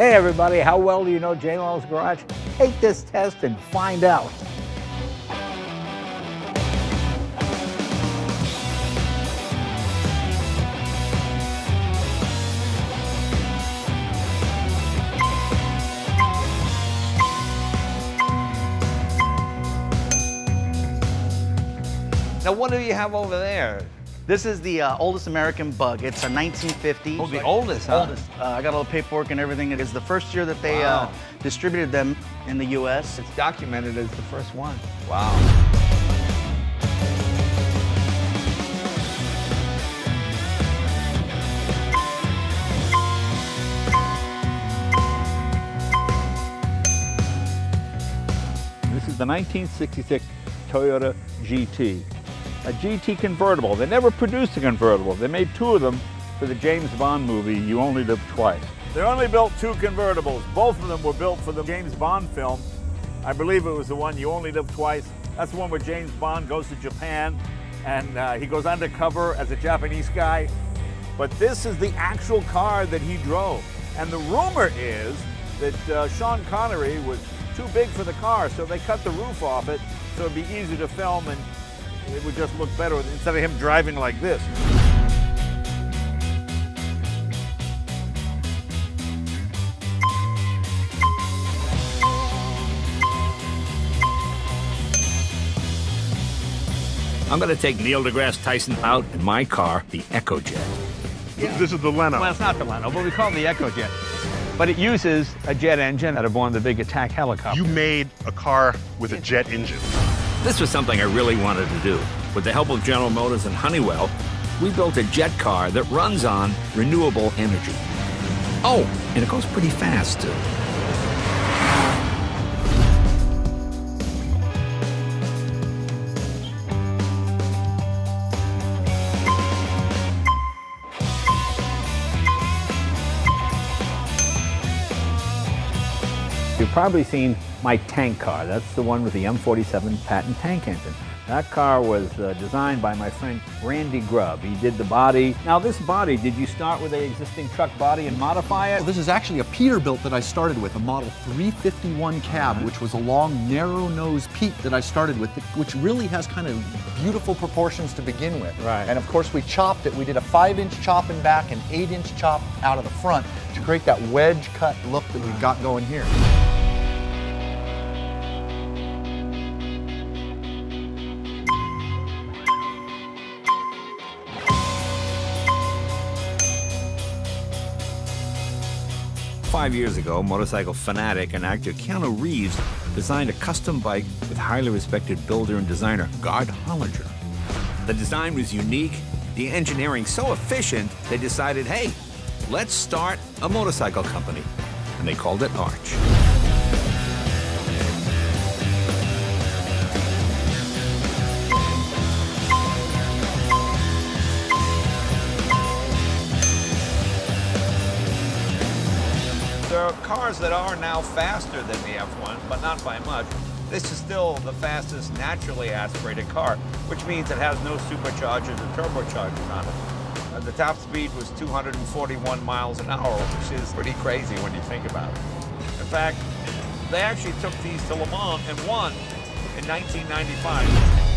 Hey everybody, how well do you know Leno's Garage? Take this test and find out. Now, what do you have over there? This is the oldest American bug. It's a 1950. Oh, the oldest, huh? Oldest. I got all the paperwork and everything. It is the first year that they distributed them in the U.S. It's documented as the first one. Wow. This is the 1966 Toyota GT. A GT convertible. They never produced a convertible. They made two of them for the James Bond movie, You Only Live Twice. They only built two convertibles. Both of them were built for the James Bond film. I believe it was the one, You Only Live Twice. That's the one where James Bond goes to Japan and he goes undercover as a Japanese guy. But this is the actual car that he drove. And the rumor is that Sean Connery was too big for the car, so they cut the roof off it so it'd be easy to film and it would just look better instead of him driving like this. I'm going to take Neil deGrasse Tyson out in my car, the EcoJet. Yeah. This is the Leno. Well, it's not the Leno, but we call it the EcoJet. But it uses a jet engine out of one of the big attack helicopters. You made a car with a jet engine. This was something I really wanted to do. With the help of General Motors and Honeywell, we built a jet car that runs on renewable energy. Oh, and it goes pretty fast, too. You've probably seen my tank car. That's the one with the M47 patent tank engine. That car was designed by my friend Randy Grubb. He did the body. Now this body, did you start with an existing truck body and modify it? Well, this is actually a Peterbilt that I started with, a Model 351 cab, which was a long, narrow-nose Pete that I started with, which really has kind of beautiful proportions to begin with. Right. And of course, we chopped it. We did a 5-inch chop in back and 8-inch chop out of the front to create that wedge-cut look that we've got going here. 5 years ago, motorcycle fanatic and actor Keanu Reeves designed a custom bike with highly respected builder and designer Gard Hollinger. The design was unique, the engineering so efficient, they decided, hey, let's start a motorcycle company. And they called it Arch. There are cars that are now faster than the F1, but not by much. This is still the fastest naturally aspirated car, which means it has no superchargers or turbochargers on it. The top speed was 241 miles an hour, which is pretty crazy when you think about it. In fact, they actually took these to Le Mans and won in 1995.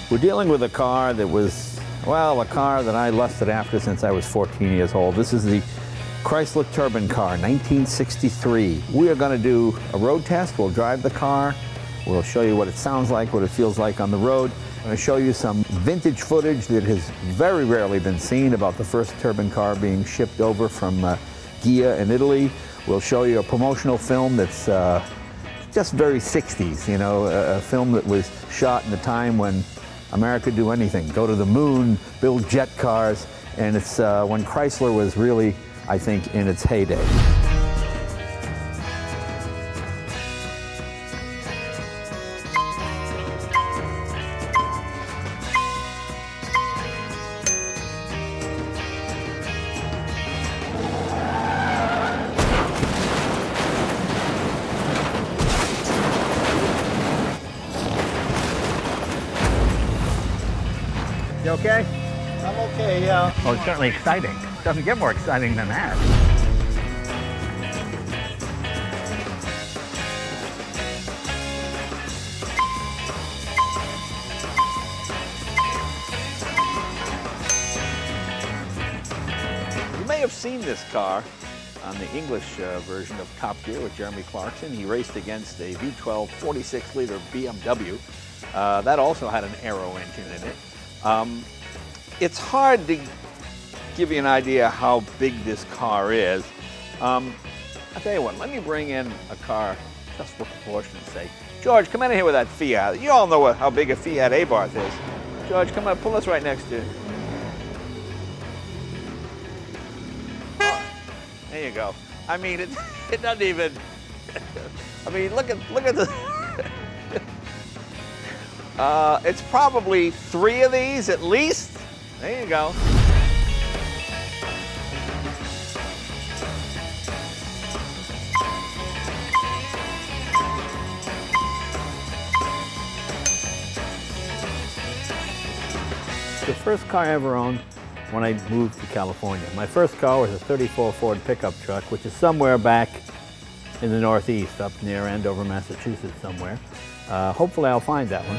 We're dealing with a car that was, well, a car that I lusted after since I was 14 years old. This is the Chrysler Turbine car, 1963. We are going to do a road test. We'll drive the car. We'll show you what it sounds like, what it feels like on the road. I'm going to show you some vintage footage that has very rarely been seen about the first turbine car being shipped over from Ghia in Italy. We'll show you a promotional film that's just very 60s, you know, a film that was shot in a time when America could do anything, go to the moon, build jet cars, and it's when Chrysler was really, I think, in its heyday. okay? I'm okay, yeah. Well, it's certainly exciting. It doesn't get more exciting than that. You may have seen this car on the English version of Top Gear with Jeremy Clarkson. He raced against a V12 46-liter BMW. That also had an aero engine in it. It's hard to give you an idea how big this car is. I'll tell you what, let me bring in a car just for proportion's sake. George, come in here with that Fiat. You all know how big a Fiat Abarth is. George, come on, pull us right next to you. There you go. I mean, it doesn't even. I mean, look at the. It's probably 3 of these at least. There you go. The first car I ever owned when I moved to California. My first car was a 34 Ford pickup truck, which is somewhere back in the Northeast, up near Andover, Massachusetts somewhere. Hopefully I'll find that one.